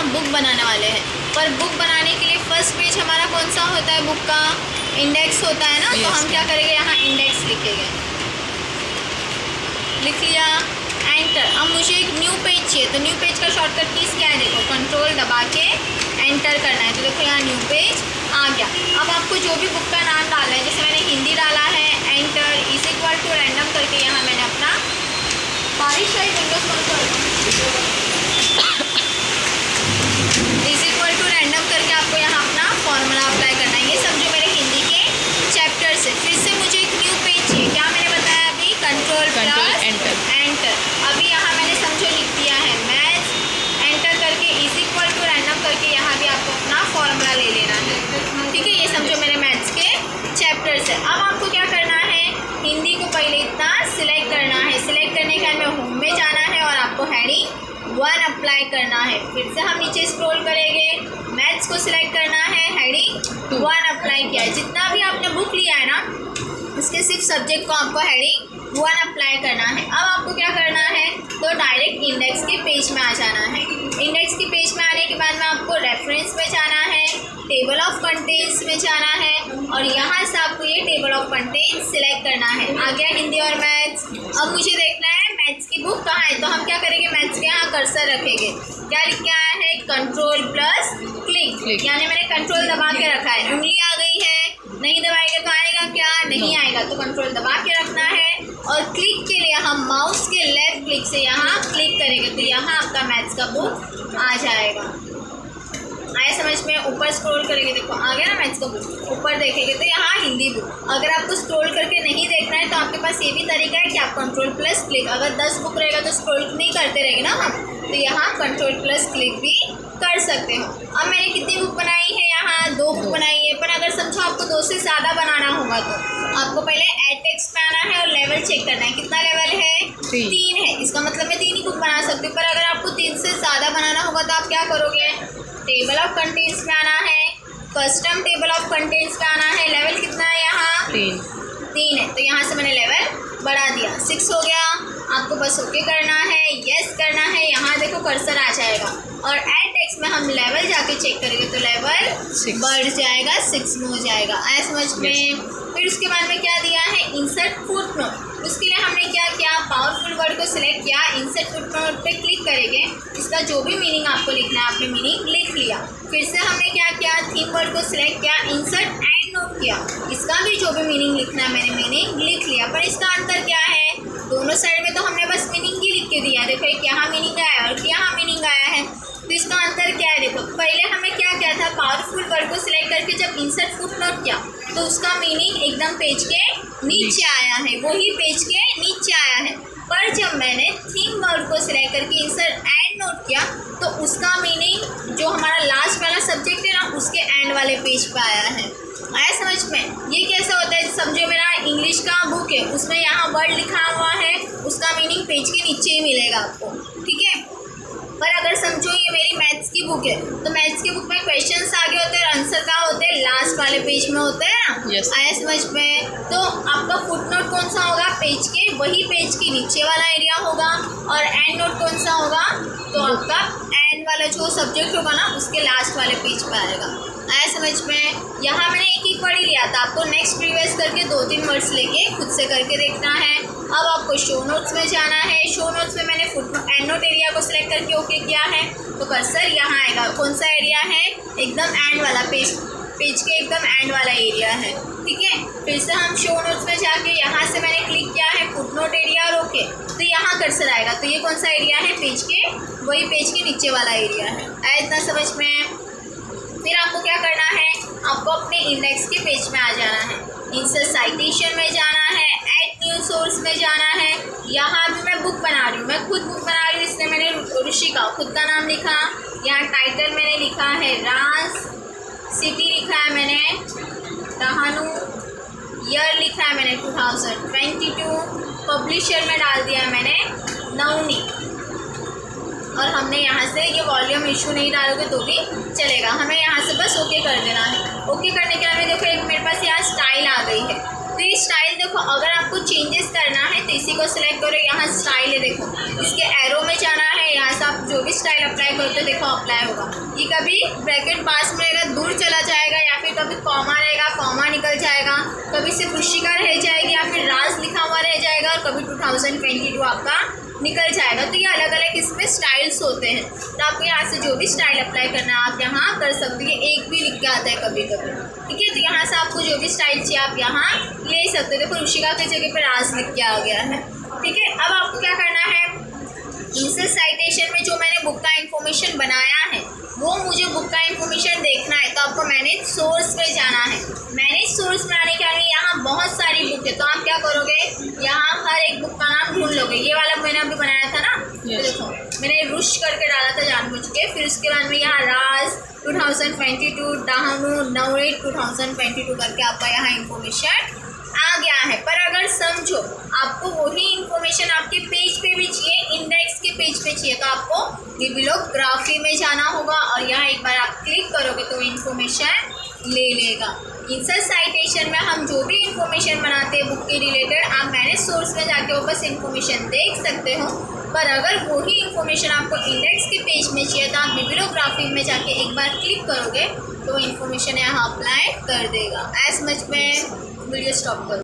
हम बुक बनाने वाले हैं। पर बुक बनाने के लिए फर्स्ट पेज हमारा कौन सा होता है? बुक का इंडेक्स होता है ना। तो हम क्या करेंगे, यहाँ इंडेक्स लिखेंगे। लिख लिया, एंटर। अब मुझे एक न्यू पेज चाहिए, तो न्यू पेज का शॉर्टकट कीज क्या है? देखो, कंट्रोल दबा के एंटर करना है। तो देखो यहाँ न्यू पेज आ गया। अब आपको जो भी बुक का नाम डालना है, जैसे मैंने हिंदी डाला है, enter is equal to random करके यहाँ मैंने अपना बारिश का विंडोज बंद कर इज इक्वल टू रैंडम करके आपको यहाँ अपना फॉर्मूला अप्लाई करना है। ये समझो मेरे हिंदी के चैप्टर से। फिर से मुझे एक न्यू पेज चाहिए। क्या मैंने बताया अभी? Control plus enter. अभी यहाँ मैंने समझो लिख दिया है मैथ्स, एंटर करके इज इक्वल टू रैंडम करके यहाँ भी आपको अपना फॉर्मूला ले लेना है। ठीक है, ये समझो मेरे मैथ्स के चैप्टर से। अब आपको क्या करना है, हिंदी को पहले इतना सिलेक्ट करना है। सिलेक्ट करने के बाद में होम में जाना है और आपको हेडिंग 1 अप्लाई करना है। फिर से हम नीचे स्क्रॉल करेंगे, मैथ्स को सिलेक्ट करना है, हेडिंग 1 अप्लाई किया है। जितना भी आपने बुक लिया है ना, उसके सिर्फ सब्जेक्ट को आपको हेडिंग 1 अप्लाई करना है। अब आपको क्या करना है, तो डायरेक्ट इंडेक्स के पेज में आ जाना है। इंडेक्स के पेज में आने के बाद में आपको रेफरेंस में जाना है, टेबल ऑफ कंटेंट्स में जाना है और यहाँ से आपको ये टेबल ऑफ कंटेंट्स सिलेक्ट करना है। आ गया हिंदी और मैथ्स। अब मुझे देखना है मैथ्स की बुक कहाँ है, तो हम क्या करेंगे, मैथ्स के यहाँ कर्सर रखेंगे। क्या लिख के आया है? कंट्रोल प्लस क्लिक, यानी मैंने कंट्रोल दबा के रखा है। उंगली आ गई है, नहीं दबाएगा तो आएगा क्या? नहीं आएगा। तो कंट्रोल दबा के रखना है और क्लिक के लिए हम माउस के लेफ्ट क्लिक से यहाँ क्लिक करेंगे तो यहाँ आपका मैथ्स का बुक आ जाएगा। आया समझ में? ऊपर स्क्रॉल करेंगे, देखो आ गया ना मैथ्स का बुक। ऊपर देखेंगे तो यहाँ हिंदी बुक। अगर आपको स्क्रॉल करके नहीं देखना है तो आपके पास ये भी तरीका है कि आप कंट्रोल प्लस क्लिक, अगर 10 बुक रहेगा तो स्क्रॉल नहीं करते रहेंगे ना हम, तो यहाँ कंट्रोल प्लस क्लिक भी कर सकते हो। अब मैंने कितनी बुक बनाई है? यहाँ 2 बुक बनाई है। पर अगर समझो आपको 2 से ज़्यादा बनाना होगा तो आपको पहले एड टेक्स्ट में आना है और लेवल चेक करना है। कितना लेवल है? 3 है। इसका मतलब मैं 3 ही बुक बना सकती हूँ। पर अगर आपको 3 से ज़्यादा बनाना होगा तो आप क्या करोगे, टेबल ऑफ कंटेंट्स में आना है, कस्टम टेबल ऑफ कंटेंट्स में आना है। लेवल कितना है यहाँ? 3 है। तो यहाँ से मैंने लेवल बढ़ा दिया, 6 हो गया। आपको बस ओके करना है, यस करना है। यहाँ देखो कर्सर आ जाएगा और एड टेक्स्ट में हम लेवल जाके चेक करेंगे तो लेवल बढ़ जाएगा, 6 में हो जाएगा। आया समझ में? फिर उसके बाद में क्या दिया है, इंसर्ट फुटनोट। उसके लिए हमने क्या किया, पावरफुल वर्ड को सिलेक्ट किया, इंसर्ट फुटनोट पे क्लिक करेंगे। इसका जो भी मीनिंग आपको लिखना है आपने मीनिंग लिख लिया। फिर से हमने क्या किया, थीम वर्ड को सिलेक्ट किया, इंसर्ट एंड नोट किया। इसका भी जो भी मीनिंग लिखना है मैंने मीनिंग लिख लिया। पर इसका अंतर क्या है, दोनों साइड में तो हमने बस मीनिंग ही लिख के दिया। देखो एक यहाँ मीनिंग आया है और यहाँ मीनिंग आया है। तो इसका अंतर क्या है, देखो पहले हमें क्या किया था, पावरफुल वर्ड को सिलेक्ट करके जब इंसर्ट फुटनोट किया तो उसका मीनिंग एकदम पेज के नीचे आया है, वही पेज के नीचे आया है। पर जब मैंने थीम वर्ड को सिलेक्ट करके इंसर्ट एंड नोट किया तो उसका मीनिंग जो हमारा लास्ट वाला सब्जेक्ट है ना उसके एंड वाले पेज पे आया है। आया समझ में? ये कैसा होता है, समझो मेरा इंग्लिश का बुक है, उसमें यहाँ वर्ड लिखा हुआ है, उसका मीनिंग पेज के नीचे ही मिलेगा आपको, ठीक है। पर अगर समझो ये मेरी मैथ्स की बुक है तो मैथ्स की बुक में क्वेश्चंस आगे होते हैं और आंसर कहाँ होते हैं, लास्ट वाले पेज में होते हैं ना। yes. आया समझ में? तो आपका फुटनोट कौन सा होगा, पेज के वही पेज के नीचे वाला एरिया होगा। और एंड नोट कौन सा होगा, तो आपका एंड वाला जो सब्जेक्ट होगा ना उसके लास्ट वाले पेज पे आएगा। आया समझ में? यहाँ मैंने एक पढ़ ही लिया था, आपको नेक्स्ट प्रीवियस करके 2-3 वर्ड्स लेके खुद से करके देखना है। अब आपको शो नोट्स में जाना है। शो नोट्स में मैंने एंड नोट एरिया को सिलेक्ट करके ओके किया है तो कर्सर यहाँ आएगा। कौन सा एरिया है, एकदम एंड वाला पेज के एकदम एंड वाला एरिया है, ठीक है। फिर से हम शो नोट्स में जाके यहाँ से मैंने क्लिक किया है फुटनोट एरिया और ओके, तो यहाँ कर्सर आएगा। तो ये कौन सा एरिया है, पेज के वही पेज के नीचे वाला एरिया है। आया इतना समझ में? फिर आपको क्या करना है, आपको अपने इंडेक्स के पेज में आ जाना है, इंसर्ट साइटेशन में जाना है, ऐड न्यू सोर्स में जाना है। यहाँ भी मैं बुक बना रही हूँ, मैं खुद बुक बना रही हूँ, इसलिए मैंने ऋषिका खुद का नाम लिखा। यहाँ टाइटल मैंने लिखा है राज, सिटी लिखा है मैंने दहानू, ईयर लिखा है मैंने 2022, पब्लिशर में डाल दिया मैंने नवनीत। और हमने यहाँ से ये वॉल्यूम इशू नहीं डालोगे तो भी चलेगा, हमें यहाँ से बस ओके कर देना है। ओके करने के बाद देखो एक मेरे पास यहाँ स्टाइल आ गई है, तो अभी स्टाइल देखो, अगर आपको चेंजेस करना है तो इसी को सिलेक्ट करो, यहाँ स्टाइल है देखो, इसके एरो में जाना है, यहाँ से आप जो भी स्टाइल अप्लाई करते हो देखो अप्लाई होगा। ये कभी ब्रैकेट पास में रहेगा, दूर चला जाएगा, या फिर कभी कॉमा रहेगा, कॉमा निकल जाएगा, कभी सिर्फ रुशिका रह जाएगी, या फिर राज लिखा हुआ रह जाएगा, और कभी 2022 आपका निकल जाएगा। तो ये अलग अलग इसमें स्टाइल्स होते हैं। तो आपको यहाँ से जो भी स्टाइल अप्लाई करना है आप यहाँ कर सकते हैं। एक भी लिख के आता है कभी कभी, ठीक है। तो यहाँ से आपको जो भी स्टाइल चाहिए आप यहाँ ले सकते हो। देखो रुशिका की जगह पे राज लिख के आ गया है, ठीक है। अब आपको क्या करना है, इंसर्ट साइटेशन में जो मैंने बुक का इन्फॉर्मेशन बनाया है वो मुझे बुक का इन्फॉर्मेशन देखना है, तो आपको मैनेज सोर्स में जाना है। मैनेज सोर्स में आने के लिए यहाँ बहुत सारी बुक है, तो आप क्या करोगे, यहाँ हर एक बुक का नाम ढूंढ लोगे। ये वाला मैंने अभी बनाया था ना, तो देखो मैंने रुश करके डाला था जानबूझ के। फिर उसके बाद में यहाँ राज 2022, डाहनु नवरेट 2022 करके आपका यहाँ इन्फॉर्मेशन आ गया है। पर अगर समझो आपको वही इन्फॉर्मेशन आपके पेज पे भी चाहिए, इंडेक्स के पेज पे चाहिए, तो आपको बिब्लियोग्राफी में जाना होगा, और यहाँ एक बार आप क्लिक करोगे तो इन्फॉर्मेशन ले लेगा। इंसर्ट साइटेशन में हम जो भी इन्फॉर्मेशन बनाते हैं बुक के रिलेटेड, आप मैनेज सोर्स में जाके वो बस इन्फॉर्मेशन देख सकते हो। पर अगर वही इन्फॉर्मेशन आपको इंडेक्स के पेज में चाहिए तो आप बिब्लियोग्राफी में जाके एक बार क्लिक करोगे तो इन्फॉर्मेशन यहाँ अप्लाई कर देगा। एज मच में वीडियो स्टॉप करो।